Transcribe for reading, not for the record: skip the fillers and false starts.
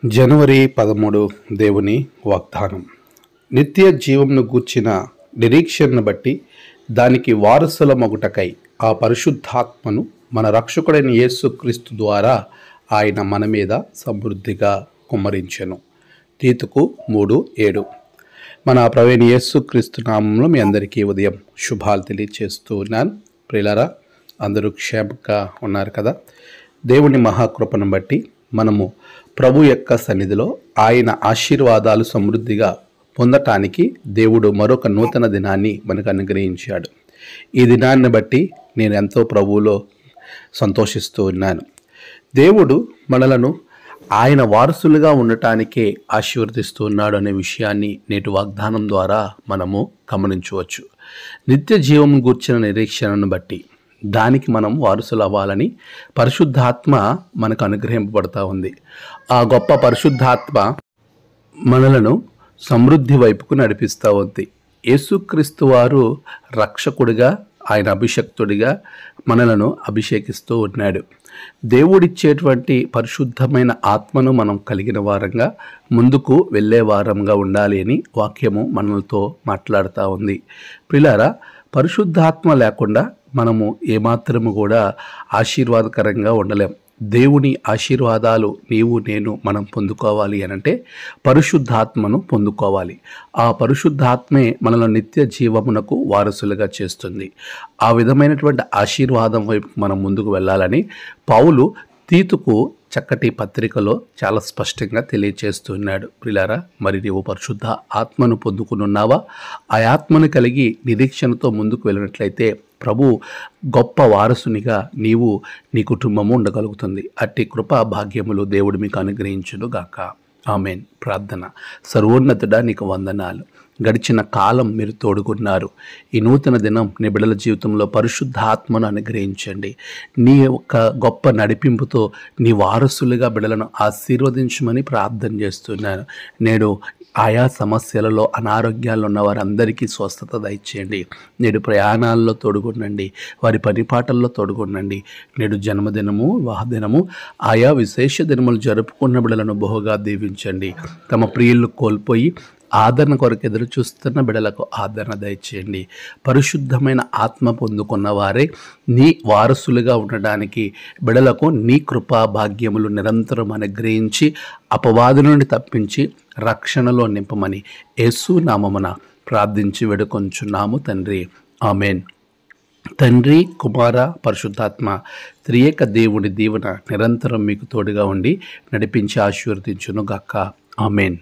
జనవరి 13 దేవుని వాగ్దానం. నిత్య జీవంను గూర్చిన నిరీక్షణను బట్టి దానికి వారసులమగుటకై ఆ పరిశుద్ధాత్మను మన రక్షకుడైన యేసుక్రీస్తు ద్వారా ఆయన మన మీద సమృద్ధిగా కుమ్మరించెను. తీతుకు 3:7. మన ప్రవీణ యేసుక్రీస్తు నామంలో మీ అందరికీ ఉదయం శుభాలు తెలియచేస్తూ ఉన్నాను. ప్రియులారా, అందరూ క్షేమంగా ఉన్నారు కదా? దేవుని మహాకృపను బట్టి మనము ప్రభు యొక్క సన్నిధిలో ఆయన ఆశీర్వాదాలు సమృద్ధిగా పొందటానికి దేవుడు మరొక నూతన దినాన్ని మనకు అనుగ్రహించాడు. ఈ దినాన్ని బట్టి నేను ఎంతో ప్రభువులో సంతోషిస్తూ ఉన్నాను. దేవుడు మనలను ఆయన వారసులుగా ఉండటానికే ఆశీర్వదిస్తూ ఉన్నాడు అనే విషయాన్ని నేటి వాగ్దానం ద్వారా మనము గమనించవచ్చు. నిత్య జీవం గూర్చిన నిరీక్షణను బట్టి దానికి మనం వారసులు అవ్వాలని పరిశుద్ధాత్మ మనకు అనుగ్రహింపబడతా ఉంది. ఆ గొప్ప పరిశుద్ధాత్మ మనలను సమృద్ధి వైపుకు నడిపిస్తూ ఉంది. యేసుక్రీస్తు వారు రక్షకుడిగా, ఆయన అభిషక్తుడిగా మనలను అభిషేకిస్తూ ఉన్నాడు. దేవుడిచ్చేటువంటి పరిశుద్ధమైన ఆత్మను మనం కలిగిన వారంగా ముందుకు వెళ్ళే వారంగా ఉండాలి అని వాక్యము మనలతో మాట్లాడుతూ ఉంది. ప్రియులారా, పరిశుద్ధాత్మ లేకుండా మనము ఏమాత్రము కూడా ఆశీర్వాదకరంగా ఉండలేం. దేవుని ఆశీర్వాదాలు నీవు నేను మనం పొందుకోవాలి అనంటే పరిశుద్ధాత్మను పొందుకోవాలి. ఆ పరిశుద్ధాత్మే మనలో నిత్య జీవమునకు వారసులుగా చేస్తుంది. ఆ విధమైనటువంటి ఆశీర్వాదం వైపు మనం ముందుకు వెళ్ళాలని పౌలు తీతుకు చక్కటి పత్రికలో చాలా స్పష్టంగా తెలియచేస్తున్నాడు. ప్రియులారా, మరి నీవు పరిశుద్ధ ఆత్మను పొందుకున్నావా? ఆ ఆత్మను కలిగి నిరీక్షణతో ముందుకు వెళ్ళినట్లయితే ప్రభు గొప్ప వారసునిగా నీవు నీ కుటుంబము ఉండగలుగుతుంది. అట్టి కృపా భాగ్యములు దేవుడు మీకు అనుగ్రహించును గాక. ఆమెన్. ప్రార్థన. సర్వోన్నతుడా, నీకు వందనాలు. గడిచిన కాలం మీరు తోడుకున్నారు. ఈ నూతన దినం నీ బిడ్డల జీవితంలో పరిశుద్ధాత్మను అనుగ్రహించండి. నీ యొక్క గొప్ప నడిపింపుతో నీ వారసులుగా బిడ్డలను ఆశీర్వదించమని ప్రార్థన చేస్తున్నాను. నేడు ఆయా సమస్యలలో అనారోగ్యాలు ఉన్న వారందరికీ స్వస్థత దయచేయండి. నేడు ప్రయాణాల్లో తోడుగుండండి, వారి పనిపాటల్లో తోడుగుండండి. నేడు జన్మదినము, వివాహదినము, ఆయా విశేష దినములు జరుపుకున్న బిడ్డలను బహుగా దీవించండి. తమ ప్రియులను కోల్పోయి ఆదరణ కొరకు ఎదురు చూస్తున్న బిడ్డలకు ఆదరణ దయచేయండి. పరిశుద్ధమైన ఆత్మ పొందుకున్న వారే నీ వారసులుగా ఉండడానికి బిడ్డలకు నీ కృపా భాగ్యములు నిరంతరం అనుగ్రహించి అపవాదు నుండి తప్పించి రక్షణలో నింపమని యేసు నామమున ప్రార్థించి వేడుకొంచున్నాము తండ్రి. ఆమెన్. తండ్రి, కుమార, పరిశుద్ధాత్మ త్రియేక దేవుని దీవెన నిరంతరం మీకు తోడుగా ఉండి నడిపించి ఆశీర్వదించును గాక. ఆమెన్.